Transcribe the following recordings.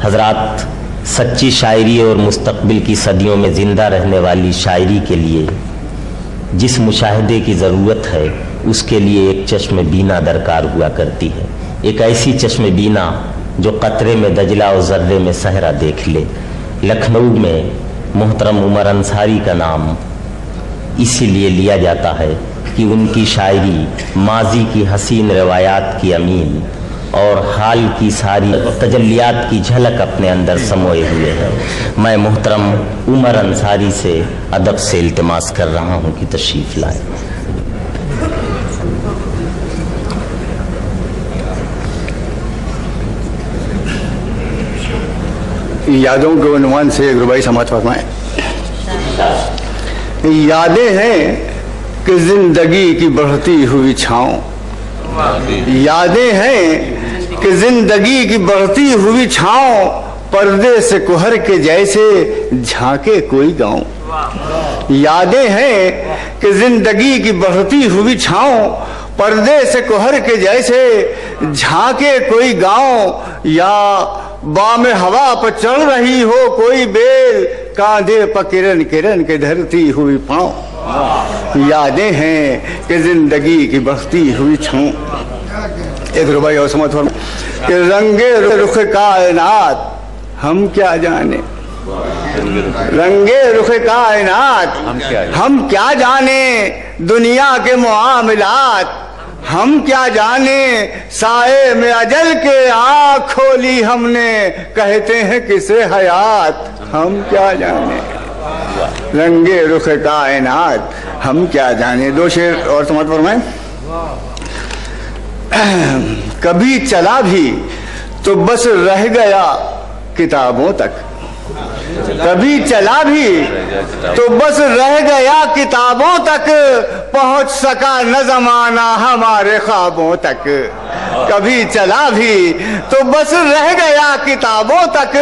حضرات، سچی شاعری اور مستقبل کی صدیوں میں زندہ رہنے والی شاعری کے لیے جس مشاہدے کی ضرورت ہے اس کے لیے ایک چشم بینا درکار ہوا کرتی ہے، ایک ایسی چشم بینا جو قطرے میں دجلہ اور ذرے میں صحرا دیکھ لے۔ لکھنؤ میں محترم عمر انصاری کا نام اسی لیے لیا جاتا ہے کہ ان کی شاعری ماضی کی حسین روایات کی امین اور حال کی ساری تجلیات کی جھلک اپنے اندر سموئے ہوئے ہے۔ میں محترم عمر انصاری سے ادب سے التماس کر رہا ہوں کہ تشریف لائیں۔ یادوں کے عنوان سے ایک رباعی سماعت فرمائیں۔ یادیں ہیں کہ زندگی کی بڑھتی ہوئی چھاؤں، یادیں ہیں کہ زندگی کی بڑھتی ہوئی چھاؤں، پردے سے کوہر کے جیسے جھانکے کوئی گاؤں۔ یادیں ہیں کہ زندگی کی بڑھتی ہوئی چھاؤں، پردے سے کوہر کے جیسے جھانکے کوئی گاؤں، یا بام ہوا پر چڑھ رہی ہو کوئی بیل، کاندھے پر کرن کرن کے دھرتی ہوئی پاؤں۔ یادیں ہیں کہ زندگی کی بڑھتی ہوئی چھاؤں۔ ایک رباعی اور سمجھ فرمائیں کہ رنگے رخ کائنات ہم کیا جانے، رنگے رخ کائنات ہم کیا جانے، دنیا کے معاملات ہم کیا جانے، سائے میں اجل کے آنکھ کھولی ہم نے، کہتے ہیں کسے حیات ہم کیا جانے، رنگے رخ کائنات ہم کیا جانے۔ دو شعر اور سمجھ فرمائیں۔ کبھی چلا بھی تو بس رہ گیا کتابوں تک، کبھی چلا بھی تو بس رہ گیا کتابوں تک، پہنچ سکا نہ زمانہ ہمارے خوابوں تک۔ کبھی چلا بھی تو بس رہ گیا کتابوں تک،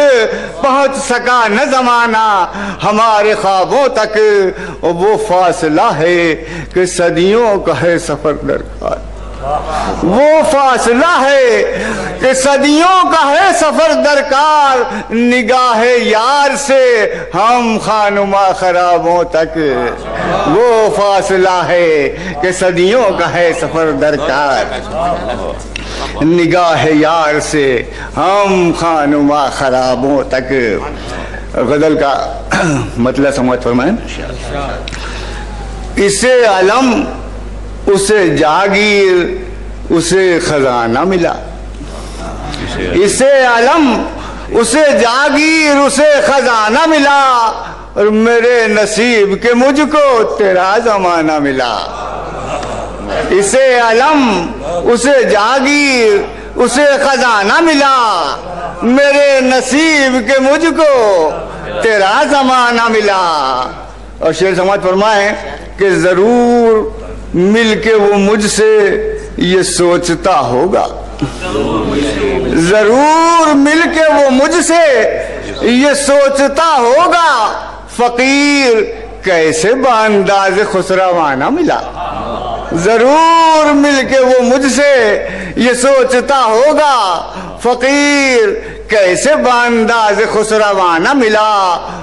پہنچ سکا نہ زمانہ ہمارے خوابوں تک۔ وہ فاصلہ ہے کہ صدیوں کا ہے سفر درکار، وہ فاصلہ ہے کہ صدیوں کا ہے سفر درکار، نگاہ یار سے ہم خانماں خرابوں تک۔ وہ فاصلہ ہے کہ صدیوں کا ہے سفر درکار، نگاہ یار سے ہم خانماں خرابوں تک۔ غزل کا مطلب سمجھ فرمائیں۔ اسے علم اسے جاگیر اسے خزانہ ملا، اسے علم اسے جاگیر اسے خزانہ ملا، اور میرے نصیب کے مجھ کو تیرا زمانہ ملا۔ اسے علم اسے جاگیر اسے خزانہ ملا، میرے نصیب کے مجھ کو تیرا زمانہ ملا۔ اور شعر سماعت فرمائیں کہ ضرور مل کے وہ مجھ سے یہ سوچتا ہوگا، ضرور مل کے وہ مجھ سے یہ سوچتا ہوگا، فقیر کیسے بانداز خسروانہ ملا۔ ضرور مل کے وہ مجھ سے یہ سوچتا ہوگا، فقیر کیسے بانداز خسروانہ ملا۔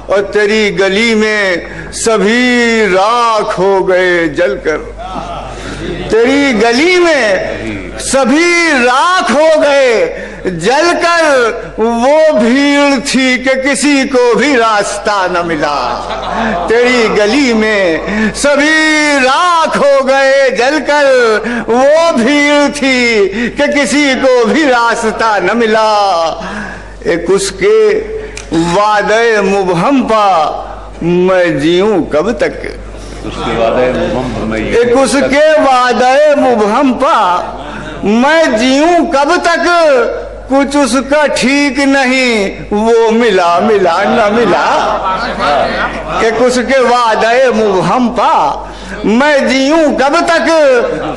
اور تیری گلی میں سبھی راکھ ہو گئے جل کر، تیری گلی میں سبھی راکھ ہو گئے جل کر، وہ بھیڑ تھی کہ کسی کو بھی راستہ نہ ملا۔ تیری گلی میں سبھی راکھ ہو گئے جل کر، وہ بھیڑ تھی کہ کسی کو بھی راستہ نہ ملا۔ ایک اس کے وعدے مبہم پا میں جیوں کب تک، ایک اس کے وعدے مبہم پا میں جیوں کب تک، کچھ اس کا ٹھیک نہیں وہ ملا ملا نہ ملا۔ ایک اس کے وعدے مبہم پا میں جیوں کب تک،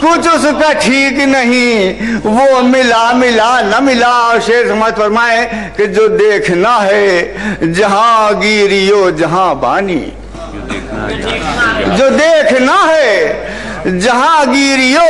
کچھ اس کا ٹھیک نہیں وہ ملا ملا نہ ملا۔ اور شعر سماعت فرمائیں کہ جو دیکھنا ہے جہاں گیریو جہاں بانی، جو دیکھنا ہے جہاں گیریو